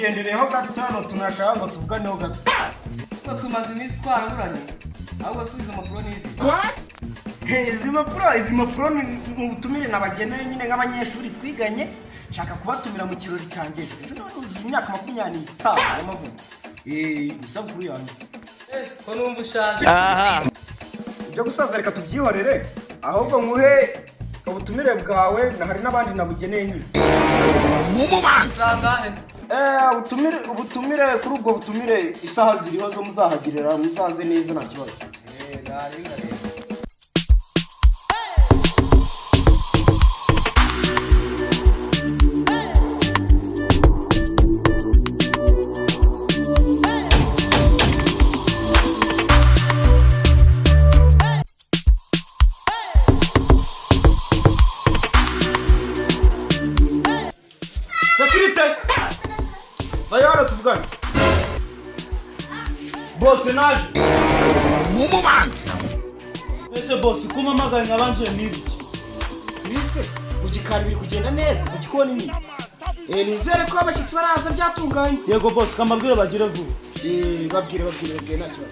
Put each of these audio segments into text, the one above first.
twigendereho gato hano tunashaka ngo tuvuganeho gato. Ko tumaze iminsi twaraburanye. Ahubwo subiza amapuro n'izi. What? Izi mapuro mu butumire nabageneye nyine nk'abanyeshuri twiganye. Nshaka kubatumira mu kirori cyanjye ejo nabuze imyaka 25 y'amavuko. Isabukuru yanjye. Ko numva ushaje. Ibyo gusaza reka tubyihorere. Ahubwo nguhe ubutumire bwawe na hari n'abandi nabugeneye nyine. Usangahe? Ubutumire kuri ubwo butumire isaha ziriho zo muzahagirira muzaze neza nta kibazo. Nari Bayara tuvugana. Boss naje. Ese boss kuma magaye ngabanje nibiki. Nise ugikara biri kugenda neza ugikona ni. Nizere ko abashyitsi baraza byatunganye. Yego boss kamabwire bagire vuba. Babwire nacyo.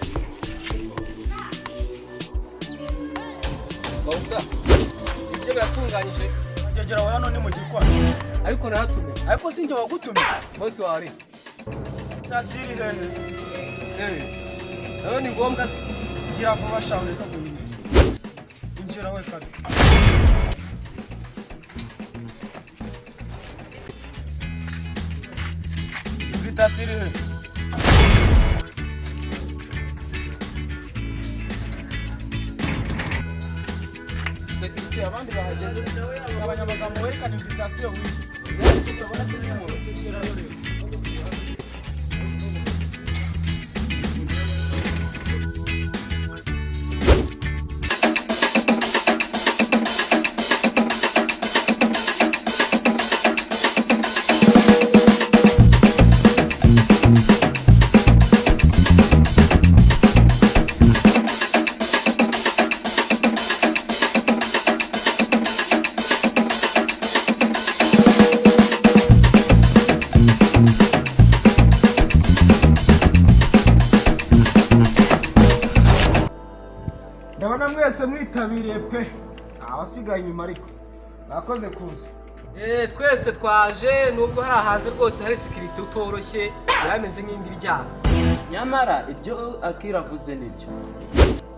Bawusa. Ibyo biratunganyije. Ngegera wa hano ni mu gikwa. Ariko naratumye. Ariko sinjye wagutumye. Boss wari. Tasiri hehe. Nawe ni ngombwa gira vuba shawe reka guhinda. Injira we kare. Tasiri hehe. Abandi bahageze abanyamagambo werekana invitation wize zero tutabona se n'umuro tugerayo rero. Ndabona mwese mwitabiriye pe. Abasigaye inyuma ariko bakoze kuza. Twese twaje nubwo hari hanze rwose hari security utoroshye yameze nk'ingirya. Nyamara ibyo akiravuze nibyo.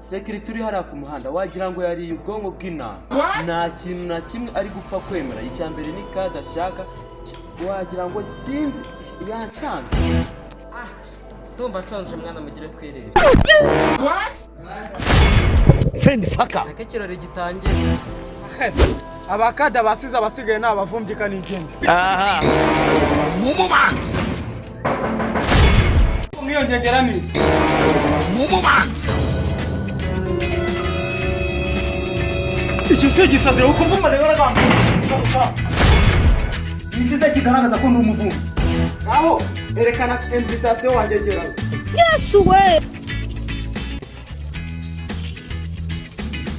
Security uri hari ku muhanda wagira ngo yari ubwonko bw'inama. Nta kintu na kimwe ari gupfa kwemera. Icyambere ni kadashaka wagira ngo sinzi yancanze. Ndumva nshonje mwana mugire twirere. What? Fendi faka. Akekirori gitangiye. Abakada basize abasigaye n'abavumbi kanigende. Mumuba. Mwiyongera ni. Mumuba. Icyo se gisaze ukuvuma rero ragamba. Nikize kigaragaza ko n'umuvumbi. Aho erekana invitation wangegera. Yes we.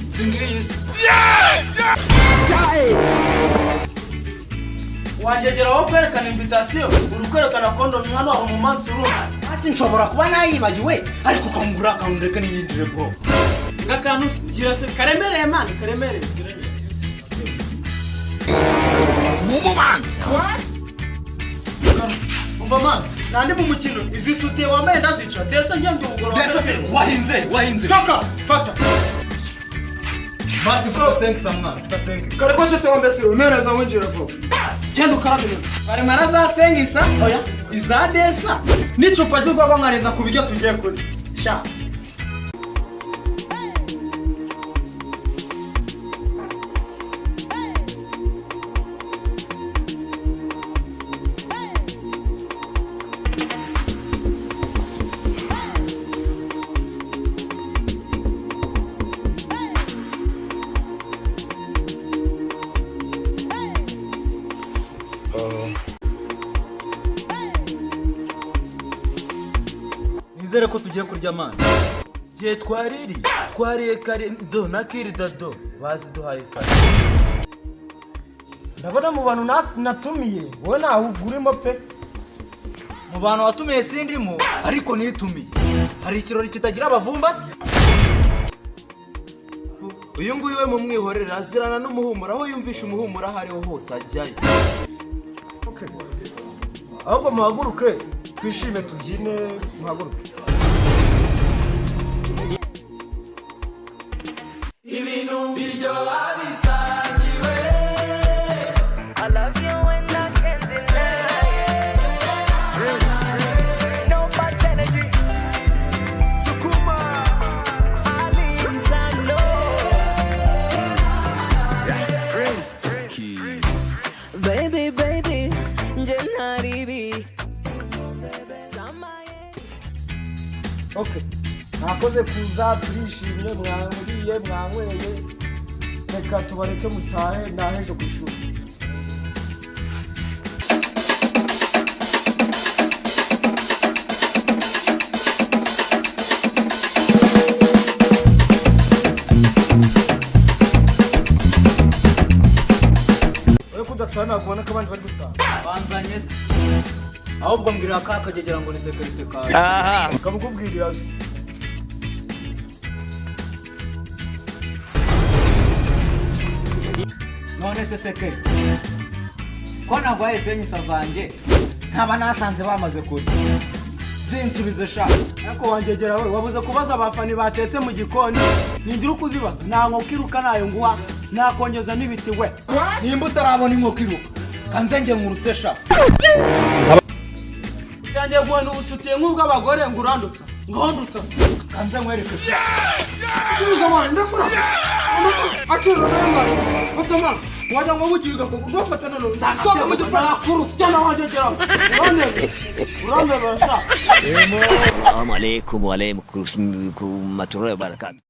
Singiyis. Wangegera wo kwerekana invitation urukwerekana kondo hano aho mu mansi uruma. Asi nshobora kuba nayibagiwe ariko kamugura akandureka n'ibindire bro. Ngakantu gira se karemereye man karemereye gira. Mumuba. What? Umva man nandi mu mukino izi sute wambaye ndazica tesa ngende ugoro. Desa se wahinze. Toka fata. Basi futa senki samwana, futa senki. Kare kose se wambe siro, mera za wenjira bro. Genda ukarabire. Kare maraza sengisa, oya, izadesa. Nicupa ry'ugwa bangareza ku bijyo tugiye kuri. Sha. Nizere ko tugiye kurya amana. Je twariye kare do nakiri dado baziduhaye kare. Ndabona mu bantu natumiye wowe nawe ugurimo pe. mu bantu watumiye sindimo ariko nitumiye. Hari ikirori kitagira abavumbasi? uyu nguyu we mu mwihorera azirana n'umuhumura, aho yumvisha umuhumura aho ariho hose ajyayo. Okay. Ahubwo muhaguruke twishime tubyine, muhaguruke. Ibintu biryo abisangiwe. I love you and I can't deny it. No bad energy. Sukuma. Ali Insano. Baby, baby. Jenaribi. Okay. Nakoze kuza turishimye, mwanguriye mwanyweye. Reka tubareke mutahe nahejo ku ishuri. Kudatana kubona ko abandi bari gutaha. Banzanye se. Ahubwo mbwira kakagegera ngo ni security kawe. Kamukubwirira se. None se sekere. Ko ntabwo yahise nyisa zanjye. Ntaba nasanze bamaze kurya. Zinsubize sha. Ariko wangegera we wabuze kubaza abafani batetse mu gikoni. Ningira ukuzibaza nta nkoko iruka nayo nguha. Nakongeza n'ibiti we. Nimba utarabona inkoko iruka. Kanze nge nkurutse sha. Utangiye guhana ubusutiye nk'ubw'abagore ngo urandutsa. Ngondutsa. Kanze nkwereke sha. Subiza mwana ndakura. Akira nanga. Fatama. Wajya ngo wugirika ngo fata nano. Ndasoka mu gipara kurutsa na wangegera. Urande basha. Assalamu alaikum wa alaikum barakatuh.